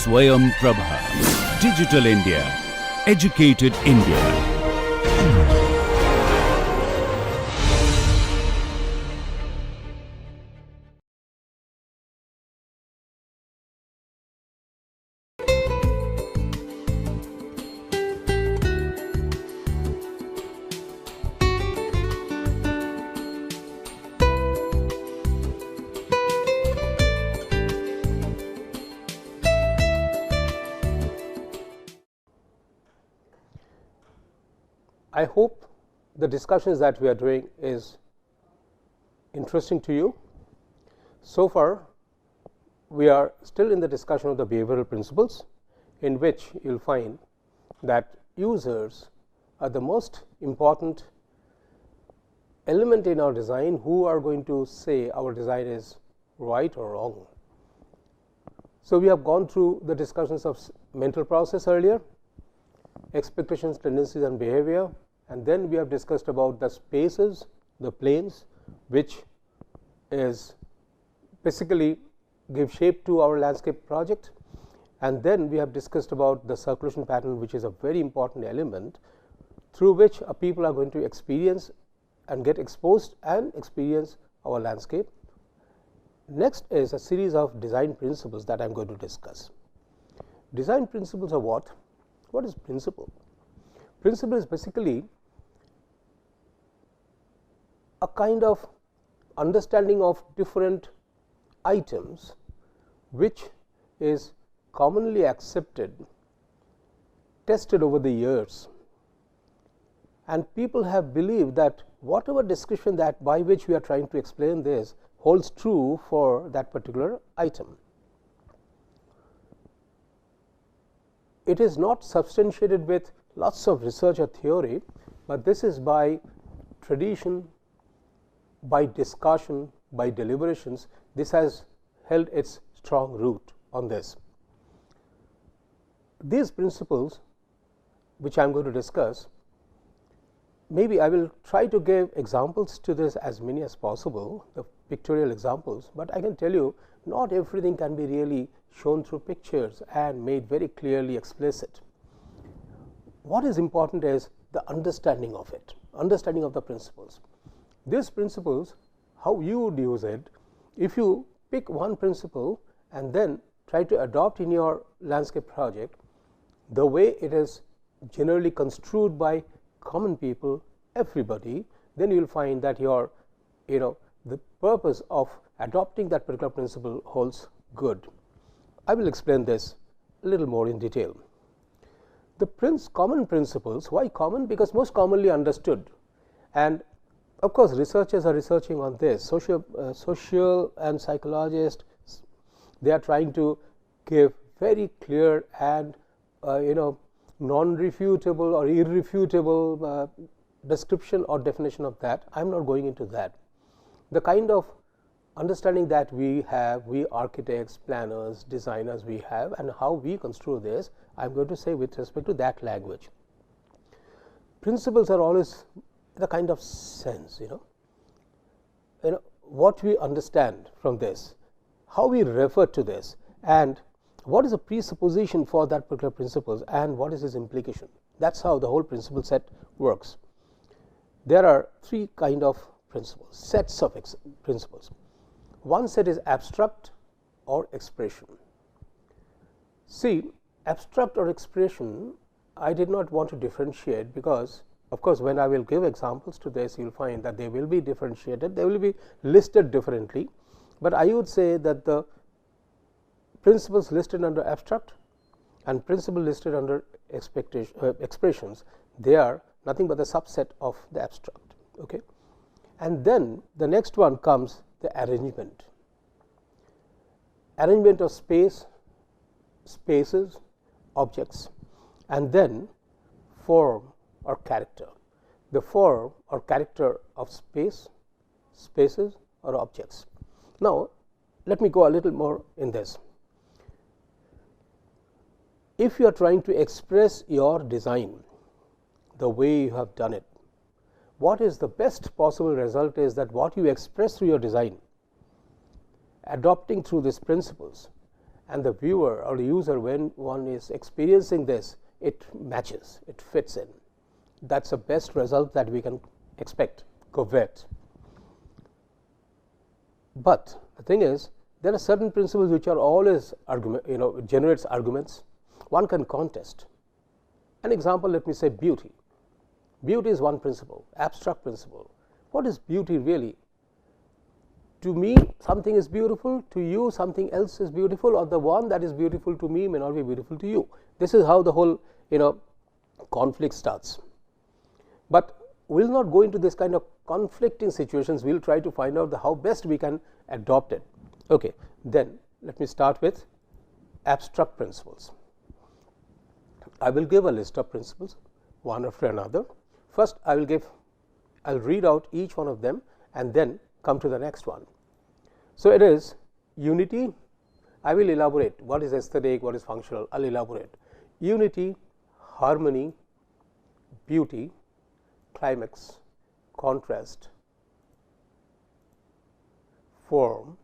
Swayam Prabha. Digital India. Educated India. I hope the discussions that we are doing is interesting to you. So far, we are still in the discussion of the behavioral principles, in which you will find that users are the most important element in our design who are going to say our design is right or wrong. So, we have gone through the discussions of mental process earlier, expectations, tendencies and behavior, and then we have discussed about the spaces, the planes, which is basically give shape to our landscape project, and then we have discussed about the circulation pattern, which is a very important element through which people are going to experience and get exposed and experience our landscape. Next is a series of design principles that I am going to discuss. Design principles are what? What is principle? Principle is basically a kind of understanding of different items which is commonly accepted, tested over the years, and people have believed that whatever description that by which we are trying to explain this holds true for that particular item. It is not substantiated with lots of research or theory, but this is by tradition, by discussion, by deliberations. This has held its strong root on this. These principles, which I am going to discuss, maybe I will try to give examples to this, as many as possible, the pictorial examples, but I can tell you not everything can be really shown through pictures and made very clearly explicit. What is important is the understanding of it, understanding of the principles. These principles, how you would use it, if you pick one principle and then try to adopt in your landscape project, the way it is generally construed by common people, everybody, then you will find that your, the purpose of adopting that particular principle holds good. I will explain this a little more in detail. The common principles, why common? Because most commonly understood, and of course, researchers are researching on this. Social and psychologists, they are trying to give very clear and non-refutable or irrefutable description or definition of that. I am not going into that. The kind of understanding that we have, we architects, planners, designers we have, and how we construe this, I am going to say with respect to that language. Principles are always the kind of sense, what we understand from this, how we refer to this, and what is the presupposition for that particular principles, and what is its implication. That's how the whole principle set works. There are three kind of principles, sets of principles. One set is abstract or expression. See, abstract or expression, I did not want to differentiate, because of course, when I will give examples to this, you will find that they will be differentiated, they will be listed differently, but I would say that the principles listed under abstract and principle listed under expressions, they are nothing but the subset of the abstract. Okay? And then the next one comes the arrangement of spaces, objects, and then form or character, the form or character of spaces or objects. Now, let me go a little more in this. If you are trying to express your design the way you have done it, what is the best possible result is that what you express through your design, adopting through these principles, and the viewer or the user, when one is experiencing this, it matches, it fits in. That's the best result that we can expect, covet. But the thing is, there are certain principles which are always generates arguments. One can contest. An example, let me say beauty. Beauty is one principle, abstract principle. What is beauty really? To me, something is beautiful, to you, something else is beautiful, or the one that is beautiful to me may not be beautiful to you. This is how the whole conflict starts. But we will not go into this kind of conflicting situations. We will try to find out how best we can adopt it. Okay, then let me start with abstract principles. I will give a list of principles one after another. First, I will read out each one of them and then come to the next one. So, it is unity. I will elaborate what is aesthetic, what is functional. I will elaborate. Unity, harmony, beauty, climax, contrast, form,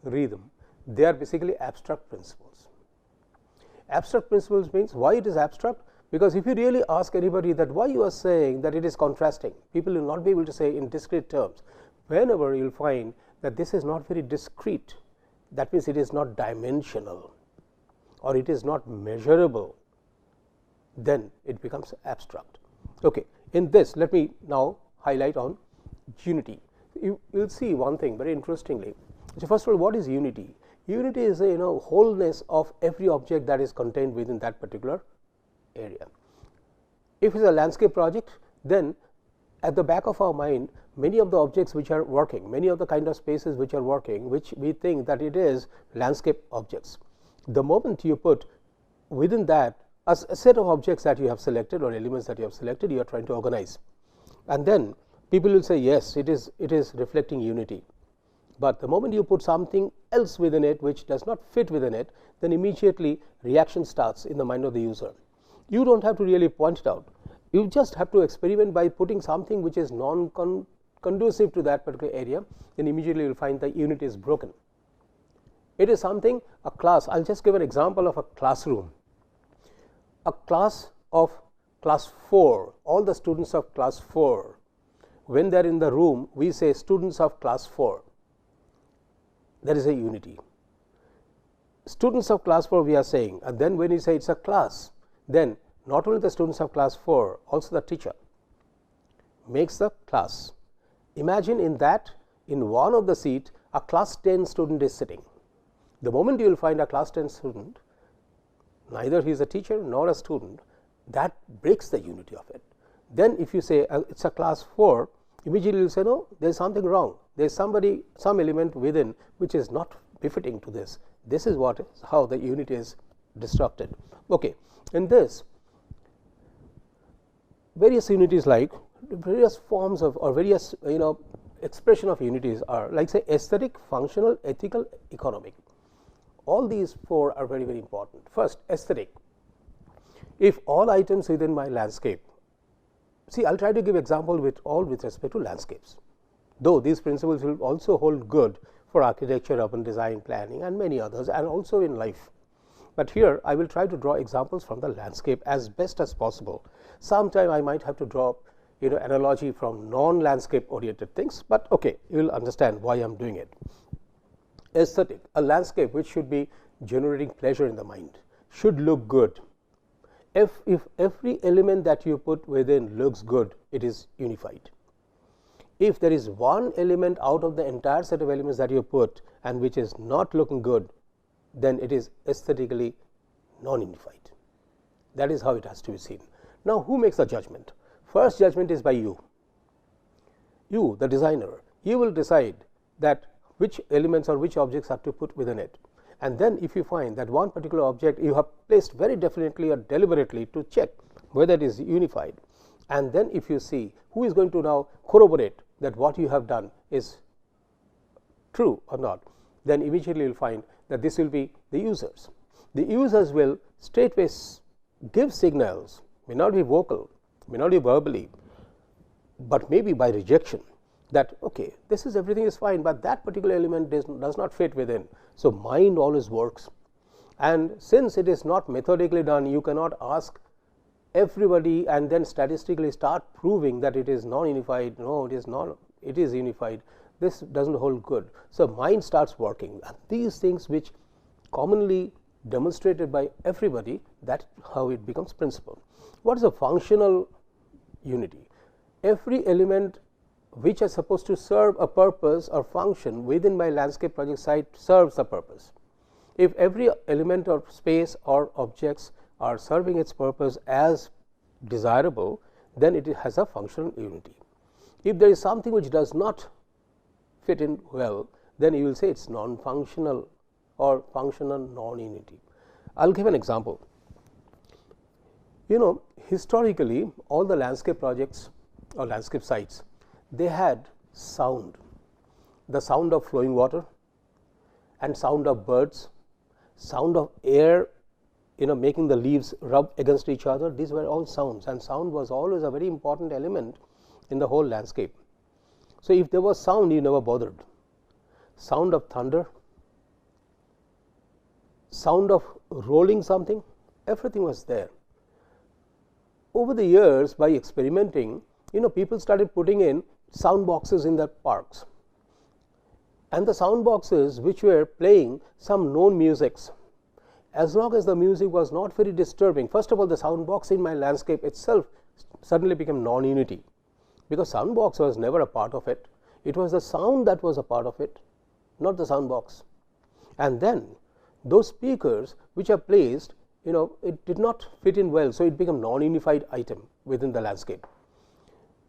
rhythm. They are basically abstract principles. Abstract principles means why it is abstract? Because if you really ask anybody that why you are saying that it is contrasting, people will not be able to say in discrete terms. Whenever you will find that this is not very discrete, that means it is not dimensional or it is not measurable, then it becomes abstract. Okay. In this, let me now highlight on unity. You will see one thing very interestingly. So, first of all, what is unity? Unity is a wholeness of every object that is contained within that particular area. If it is a landscape project, then at the back of our mind, many of the objects which are working, many of the kind of spaces which are working, which we think that it is landscape objects. The moment you put within that a set of objects that you have selected or elements that you have selected, you are trying to organize, and then people will say yes, it is reflecting unity. But the moment you put something else within it which does not fit within it, then immediately reaction starts in the mind of the user. You do not have to really point it out. You just have to experiment by putting something which is non-conducive to that particular area, then immediately you will find that unity is broken. It is something, a class. I will just give an example of a classroom. A class of class 4, all the students of class 4, when they are in the room, we say students of class 4. There is a unity. Students of class 4 we are saying, and then when you say it is a class, then not only the students of class 4, also the teacher makes the class. Imagine in that, in one of the seat, a class 10 student is sitting. The moment you will find a class 10 student, neither he is a teacher nor a student, that breaks the unity of it. Then if you say it is a class 4, immediately you will say no, there is something wrong, there is some element within which is not befitting to this. This is how the unity is disrupted. Okay. In this, various unities like various forms of or various expression of unities are like say aesthetic, functional, ethical, economic. All these 4 are very, very important. First, aesthetic. If all items within my landscape, see, I will try to give example with respect to landscapes, though these principles will also hold good for architecture, urban design, planning and many others, and also in life. But here I will try to draw examples from the landscape as best as possible. Sometime I might have to draw analogy from non-landscape oriented things, but okay, you will understand why I am doing it. Aesthetic, a landscape which should be generating pleasure in the mind, should look good. If every element that you put within looks good, it is unified. If there is one element out of the entire set of elements that you put and which is not looking good, then it is aesthetically non-unified. That is how it has to be seen. Now, who makes the judgment? First judgment is by you. You, the designer, you will decide that which elements or which objects are to put within it. And then if you find that one particular object you have placed very definitely or deliberately to check whether it is unified, and then if you see who is going to now corroborate that what you have done is true or not, then immediately you will find that this will be the users. The users will straightway give signals, may not be vocal, may not be verbally, but maybe by rejection. that okay, this is everything is fine, but that particular element does not fit within. So, mind always works, and since it is not methodically done, you cannot ask everybody and then statistically start proving that it is non-unified. No, it is not, it is unified. This does not hold good. So, mind starts working, and these things which commonly demonstrated by everybody, that's how it becomes principle. What is a functional unity? Every element which is supposed to serve a purpose or function within my landscape project site serves a purpose. If every element or space or objects are serving its purpose as desirable, then it has a functional unity. If there is something which does not fit in well, then you will say it is non-functional or functional non-unity. I will give an example. Historically, all the landscape projects or landscape sites, they had sound, the sound of flowing water and sound of birds, sound of air, making the leaves rub against each other. These were all sounds, and sound was always a very important element in the whole landscape. So, if there was sound, you never bothered. Sound of thunder, sound of rolling something, everything was there. Over the years, by experimenting, people started putting in sound boxes in their parks, and the sound boxes which were playing some known musics, as long as the music was not very disturbing. First of all, the sound box in my landscape itself suddenly became non-unity, because sound box was never a part of it. It was the sound that was a part of it, not the sound box. And then those speakers which are placed, it did not fit in well, so it became non-unified item within the landscape.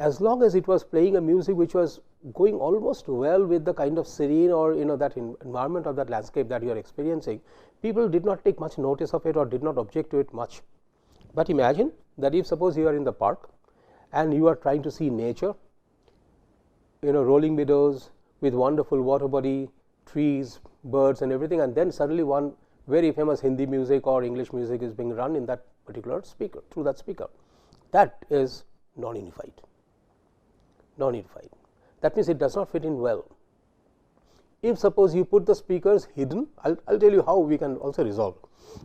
As long as it was playing a music which was going almost well with the kind of serene or that environment of that landscape that you are experiencing, people did not take much notice of it or did not object to it much. But imagine that if suppose you are in the park and you are trying to see nature, rolling meadows with wonderful water body, trees, birds and everything, and then suddenly one very famous Hindi music or English music is being run in that particular speaker, through that speaker. That is non-unified. Non-unified. That means it does not fit in well. If suppose you put the speakers hidden, I'll tell you how we can also resolve.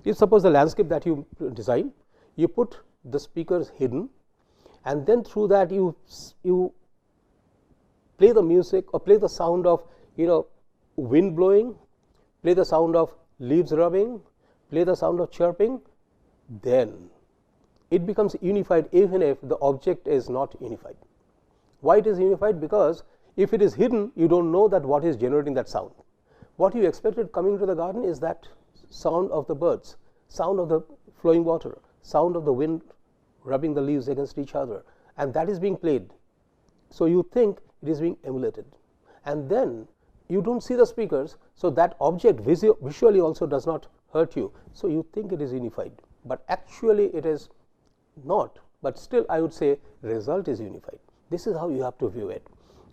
If suppose the landscape that you design, you put the speakers hidden, and then through that you play the music or play the sound of wind blowing, play the sound of leaves rubbing, play the sound of chirping, then it becomes unified even if the object is not unified. Why it is unified? Because if it is hidden, you don't know that what is generating that sound. What you expected coming to the garden is that sound of the birds, sound of the flowing water, sound of the wind rubbing the leaves against each other, and that is being played. So, you think it is being emulated, and then you don't see the speakers, so that object visually also does not hurt you. So, you think it is unified, but actually it is not, but still I would say result is unified. This is how you have to view it.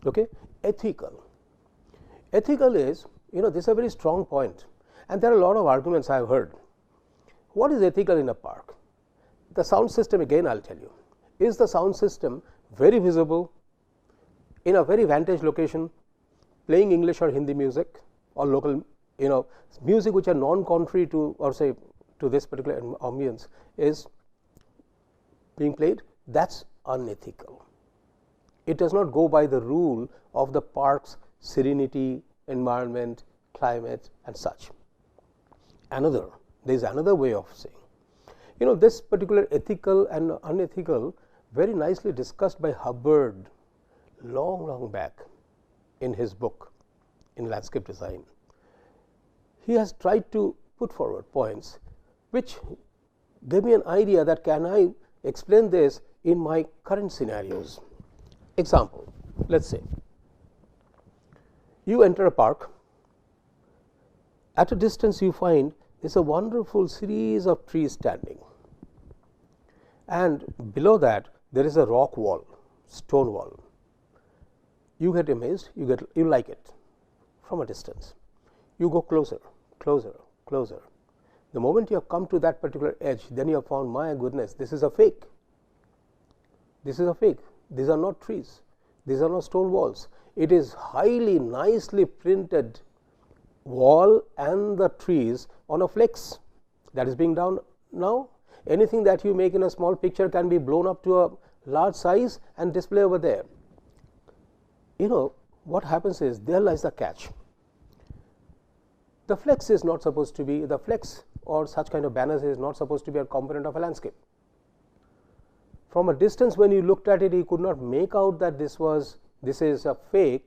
Okay? Ethical. Ethical is, this is a very strong point, and there are a lot of arguments I have heard. What is ethical in a park? The sound system, again I will tell you. Is the sound system very visible in a very vantage location, playing English or Hindi music or local, music which are non-contrary to, or say to this particular ambience is being played? That's unethical. It does not go by the rule of the park's serenity, environment, climate and such. There is another way of saying, this particular ethical and unethical, very nicely discussed by Hubbard long back in his book in landscape design. He has tried to put forward points which gave me an idea that can I explain this in my current scenarios. Example, let us say you enter a park, at a distance you find there is a wonderful series of trees standing, and below that there is a rock wall, stone wall. You get amazed, you like it from a distance. You go closer. The moment you have come to that particular edge, then you have found, my goodness, this is a fake. These are not trees. These are not stone walls. it is highly nicely printed wall and the trees on a flex. That is being done now. Anything that you make in a small picture can be blown up to a large size and display over there. You know what happens is, there lies the catch. The flex is not supposed to be, the flex or such kind of banners is not supposed to be a component of a landscape. From a distance, when you looked at it, you could not make out that this is a fake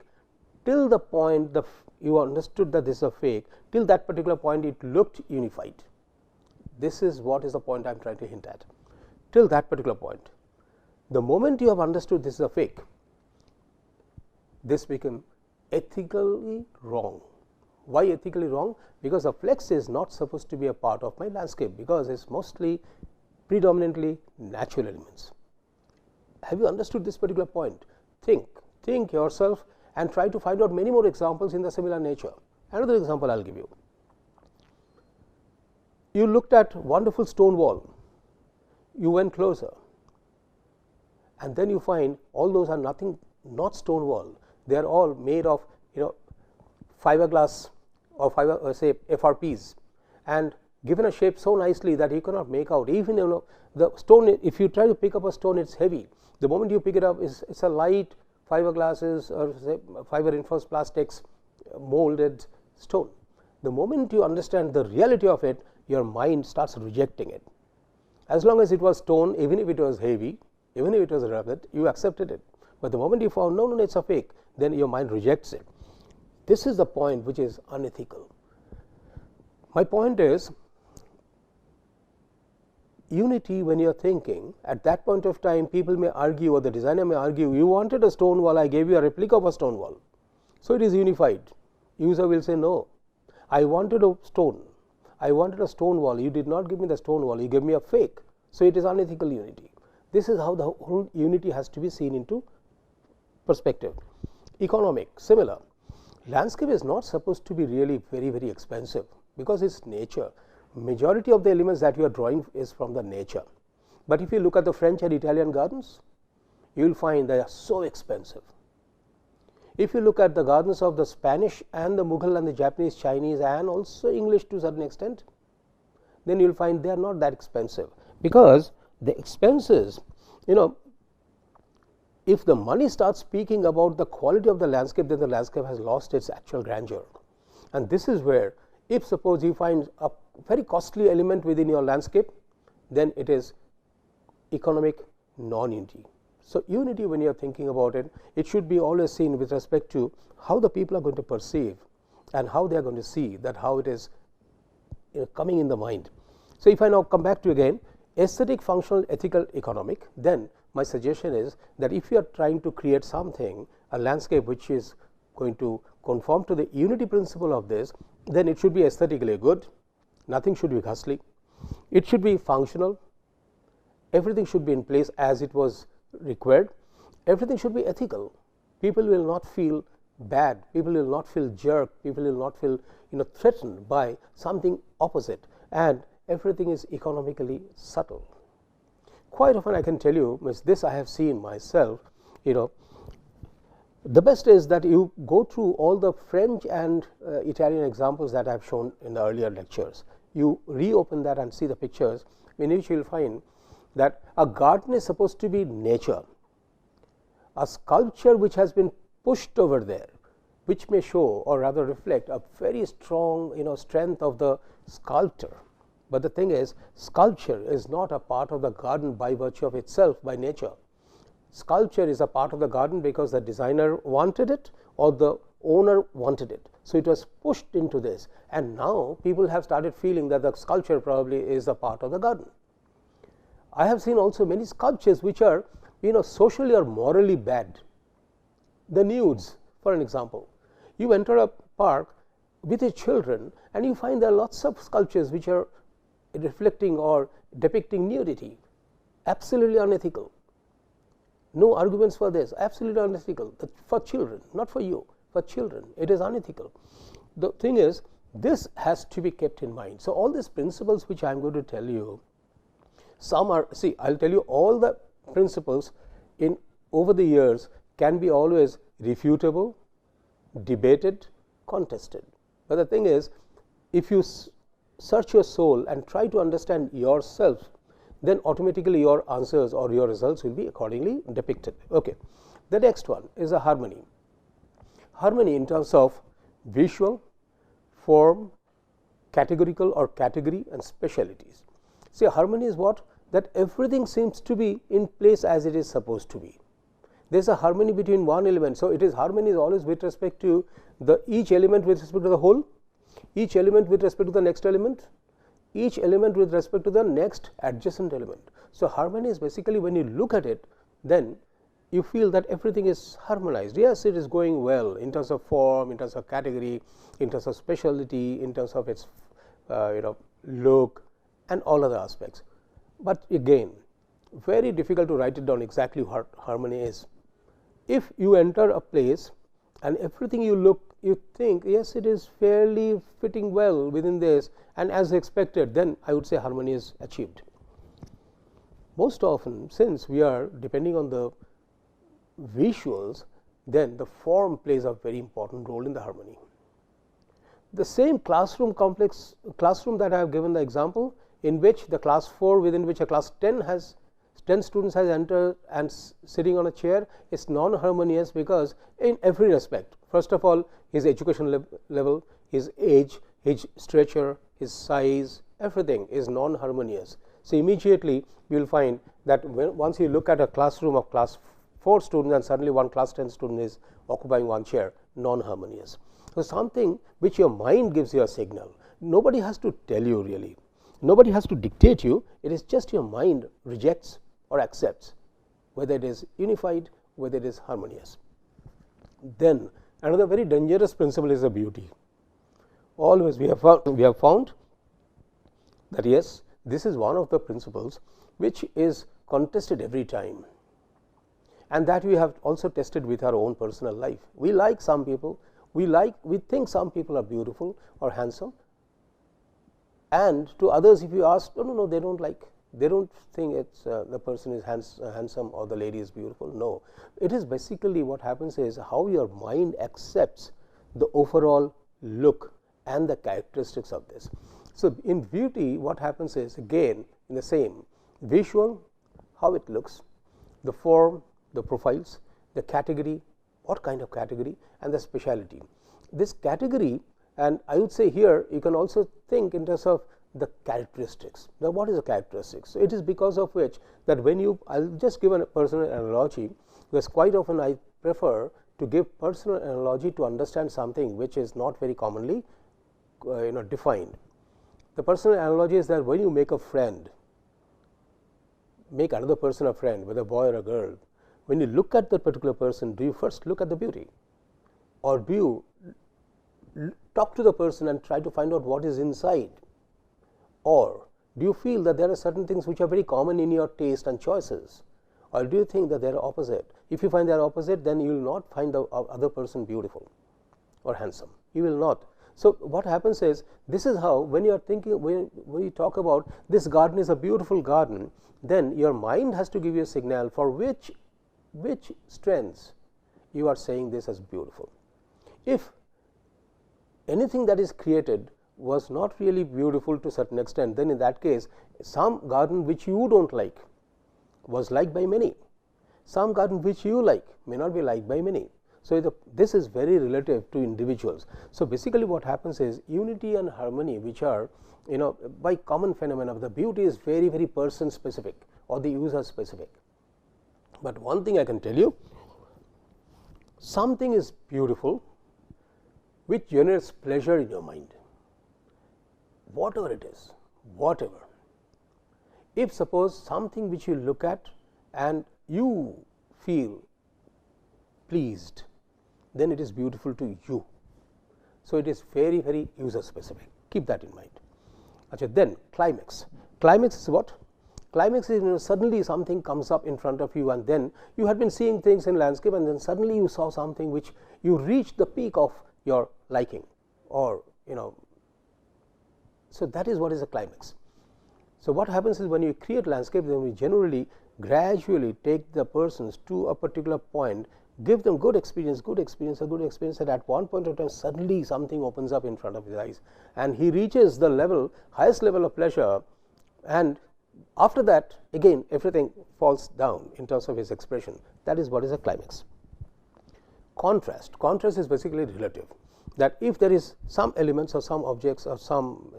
till the point you understood that this is a fake. Till that particular point, it looked unified. This is what is the point I am trying to hint at. Till that particular point, the moment you have understood this is a fake, this became ethically wrong. Why ethically wrong? Because the flex is not supposed to be a part of my landscape, because it is mostly predominantly natural elements. Have you understood this particular point? Think yourself and try to find out many more examples in the similar nature. Another example I will give you. You looked at wonderful stone wall, you went closer, and then you find all those are nothing, not stone wall. They are all made of fiberglass or say FRPs, and given a shape so nicely that you cannot make out. Even the stone, if you try to pick up a stone, it's heavy. The moment you pick it up, it's a light fiberglasses or say fiber reinforced plastics molded stone. The moment you understand the reality of it, your mind starts rejecting it. As long as it was stone, even if it was heavy, even if it was rugged, you accepted it. But the moment you found no, it's a fake, then your mind rejects it. This is the point which is unethical. My point is, unity, when you are thinking, at that point of time, people may argue, or the designer may argue, you wanted a stone wall, I gave you a replica of a stone wall. So it is unified. User will say, no, I wanted a stone. I wanted a stone wall. You did not give me the stone wall, you gave me a fake. So it is unethical unity. This is how the whole unity has to be seen into perspective. Economic, similar. Landscape is not supposed to be really very, very expensive, because it's nature. Majority of the elements that you are drawing is from the nature. But if you look at the French and Italian gardens, you will find they are so expensive. If you look at the gardens of the Spanish and the Mughal and the Japanese, Chinese and also English to a certain extent, then you will find they are not that expensive, because the expenses, if the money starts speaking about the quality of the landscape, then the landscape has lost its actual grandeur. And this is where, if suppose you find a very costly element within your landscape, then it is economic non-unity. So unity, when you are thinking about it, it should be always seen with respect to how the people are going to perceive and how they are going to see that, how it is coming in the mind. So if I now come back to again aesthetic, functional, ethical, economic, then my suggestion is that if you are trying to create something, a landscape which is going to conform to the unity principle of this, then it should be aesthetically good, nothing should be ghastly, it should be functional, everything should be in place as it was required, everything should be ethical. People will not feel bad, people will not feel jerked, people will not feel threatened by something opposite, and everything is economically subtle. Quite often I can tell you, this I have seen myself, the best is that you go through all the French and Italian examples that I have shown in the earlier lectures. You reopen that and see the pictures, in which you will find that a garden is supposed to be nature, a sculpture which has been pushed over there, which may show or rather reflect a very strong strength of the sculptor. But the thing is, sculpture is not a part of the garden by virtue of itself, by nature. Sculpture is a part of the garden because the designer wanted it or the owner wanted it. So it was pushed into this, and now people have started feeling that the sculpture probably is a part of the garden. I have seen also many sculptures which are socially or morally bad. The nudes, for an example. You enter a park with your children and you find there are lots of sculptures which are reflecting or depicting nudity. Absolutely unethical. No arguments for this. Absolutely unethical. For children, not for you, for children. It is unethical. The thing is, this has to be kept in mind. So all these principles which I am going to tell you, some are, see, I will tell you all the principles in over the years can be always refutable, debated, contested. But the thing is, if you search your soul and try to understand yourself, then automatically your answers or your results will be accordingly depicted. Okay. The next one is a harmony. Harmony in terms of visual, form, categorical or category and specialities. See, harmony is what? That everything seems to be in place as it is supposed to be. There is a harmony between one element. So, it is harmony is always with respect to the each element with respect to the whole, each element with respect to the next element, each element with respect to the next adjacent element. So, harmony is basically when you look at it, then you feel that everything is harmonized. Yes, it is going well in terms of form, in terms of category, in terms of speciality, in terms of its look and all other aspects. But again, very difficult to write it down exactly what harmony is. If you enter a place and everything you look, you think, yes, it is fairly fitting well within this and as expected, then I would say harmony is achieved. Most often, since we are depending on the visuals, then the form plays a very important role in the harmony. The same classroom that I have given the example, in which the class 4 within which a class 10 students has entered and sitting on a chair is non-harmonious, because in every respect, first of all, his education level, his age, his stature, his size, everything is non-harmonious. So, immediately you will find that once you look at a classroom of class 4 students and suddenly one class 10 student is occupying one chair, non-harmonious. So, something which your mind gives you a signal. Nobody has to tell you really. Nobody has to dictate you. It is just your mind rejects or accepts whether it is unified, whether it is harmonious. Then another very dangerous principle is the beauty. Always we have found that yes, this is one of the principles which is contested every time, and that we have also tested with our own personal life. We like some people, we think some people are beautiful or handsome, and to others if you ask, no, they don't like, they don't think it's the person is handsome or the lady is beautiful. No, it is basically what happens is how your mind accepts the overall look and the characteristics of this. So, in beauty what happens is again in the same visual, how it looks, the form, the profiles, the category, what kind of category, and the speciality. This category, and I would say here you can also think in terms of the characteristics. Now, what is the characteristics? So, it is because of which that when you, I will just give a personal analogy, because quite often I prefer to give personal analogy to understand something which is not very commonly defined. The personal analogy is that when you make a friend, make another person a friend, whether a boy or a girl, when you look at that particular person, do you first look at the beauty, or do you talk to the person and try to find out what is inside, or do you feel that there are certain things which are very common in your taste and choices, or do you think that they are opposite? If you find they are opposite, then you will not find the other person beautiful or handsome. You will not. So, what happens is, this is how when you are thinking, when you talk about this garden is a beautiful garden, then your mind has to give you a signal for which strengths you are saying this as beautiful. If anything that is created was not really beautiful to a certain extent, then in that case some garden which you do not like was liked by many, some garden which you like may not be liked by many. So, this is very relative to individuals. So, basically what happens is unity and harmony, which are by common phenomena, the beauty is very person specific or the user specific. But one thing I can tell you, something is beautiful which generates pleasure in your mind, whatever it is, whatever. If suppose something which you look at and you feel pleased, then it is beautiful to you. So, it is very user specific, keep that in mind. Then climax. Climax is what? Climax is suddenly something comes up in front of you, and then you had been seeing things in landscape, and then suddenly you saw something which you reached the peak of your liking, or so that is what is a climax. So, what happens is when you create landscape, then we generally gradually take the persons to a particular point give them good experience, and at one point of time suddenly something opens up in front of his eyes and he reaches the level, highest level of pleasure, and after that again everything falls down in terms of his expression. That is what is a climax. Contrast is basically relative, that if there is some elements or some objects or some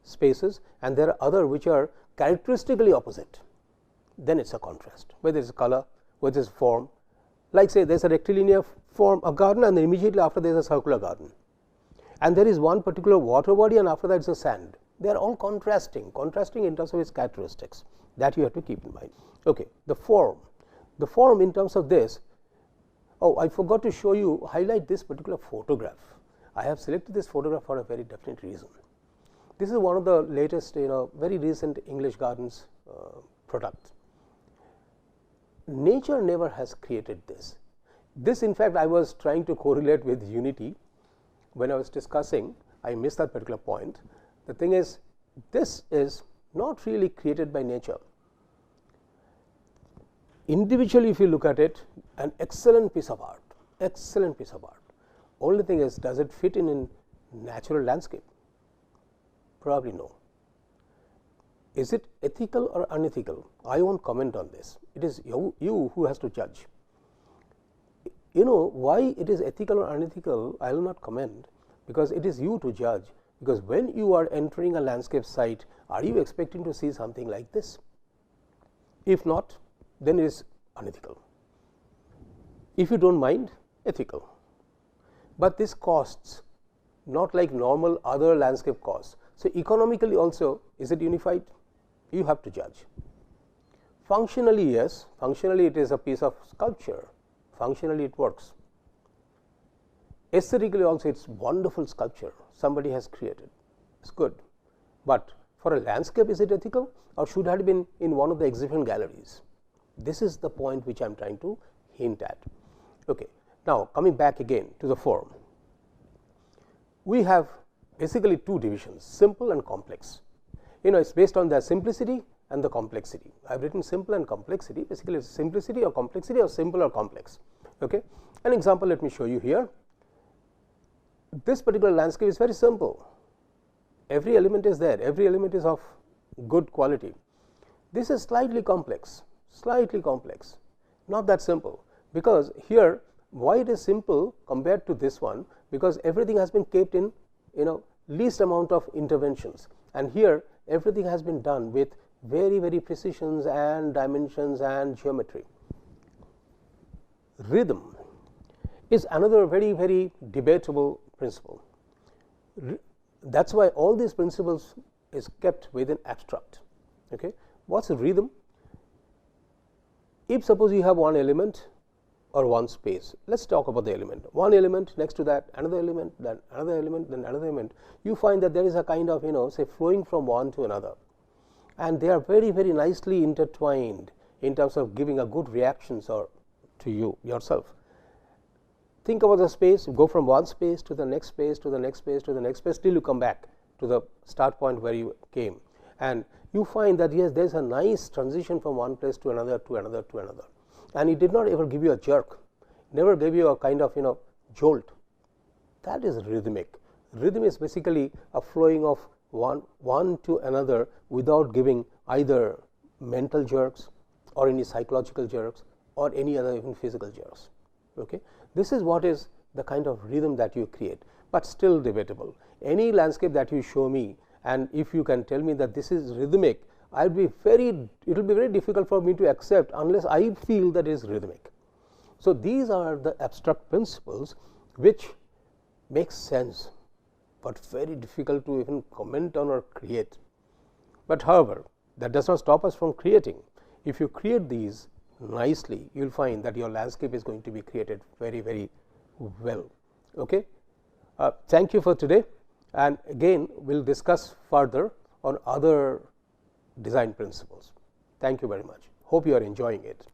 spaces and there are other which are characteristically opposite, then it's a contrast, whether it's color, whether it's form. Like say there's a rectilinear form, a garden, and then immediately after there's a circular garden, and there is one particular water body and after that it's a sand. They are all contrasting in terms of its characteristics. That you have to keep in mind. Okay, the form in terms of this. Oh, I forgot to show you, highlight this particular photograph. I have selected this photograph for a very definite reason. This is one of the latest, very recent English Gardens products. Nature never has created this. This, in fact, I was trying to correlate with Unity. When I was discussing, I missed that particular point. The thing is, this is not really created by nature. Individually, if you look at it, an excellent piece of art. Only thing is, does it fit in natural landscape? Probably no. Is it ethical or unethical? I won't comment on this. It is you who has to judge. Why it is ethical or unethical, I will not comment, because it is you to judge. Because when you are entering a landscape site, are you expecting to see something like this? If not, then it is unethical. If you don't mind, ethical. But this costs not like normal other landscape costs. So economically also, is it unified? You have to judge. Functionally, yes. Functionally, it is a piece of sculpture. Functionally, it works. Aesthetically also, it's wonderful sculpture somebody has created. It's good. But for a landscape, is it ethical, or should have been in one of the exhibition galleries? This is the point which I am trying to hint at. Okay. Now, coming back again to the form. We have basically two divisions, simple and complex. It's based on the simplicity and the complexity. I have written simple and complexity. Basically, it's simplicity or complexity, or simple or complex. Okay. An example, let me show you here. This particular landscape is very simple. Every element is there. Every element is of good quality. This is slightly complex. Not that simple, because here why it is simple compared to this one, because everything has been kept in least amount of interventions, and here everything has been done with very, very precisions and dimensions and geometry. Rhythm is another very, very debatable principle. That's why all these principles is kept within abstract. Okay, what's a rhythm? If suppose you have one element or one space, let's talk about the element. One element, next to that another element, then another element, then another element. You find that there is a kind of say flowing from one to another, and they are very, very nicely intertwined in terms of giving a good reactions or to you yourself. Think about the space, go from one space to the next space, to the next space, to the next space, till you come back to the start point where you came, and you find that yes, there is a nice transition from one place to another, to another, to another, and it did not ever give you a jerk, never gave you a kind of jolt. That is rhythmic. Rhythm is basically a flowing of one to another without giving either mental jerks or any psychological jerks or any other even physical jerks. Okay, this is what is the kind of rhythm that you create, but still debatable. Any landscape that you show me, and if you can tell me that this is rhythmic, it will be very difficult for me to accept unless I feel that it is rhythmic. So these are the abstract principles which make sense, but very difficult to even comment on or create. But however, that does not stop us from creating. If you create these nicely, you will find that your landscape is going to be created very, very well. Okay. Thank you for today, and again we will discuss further on other design principles. Thank you very much. Hope you are enjoying it.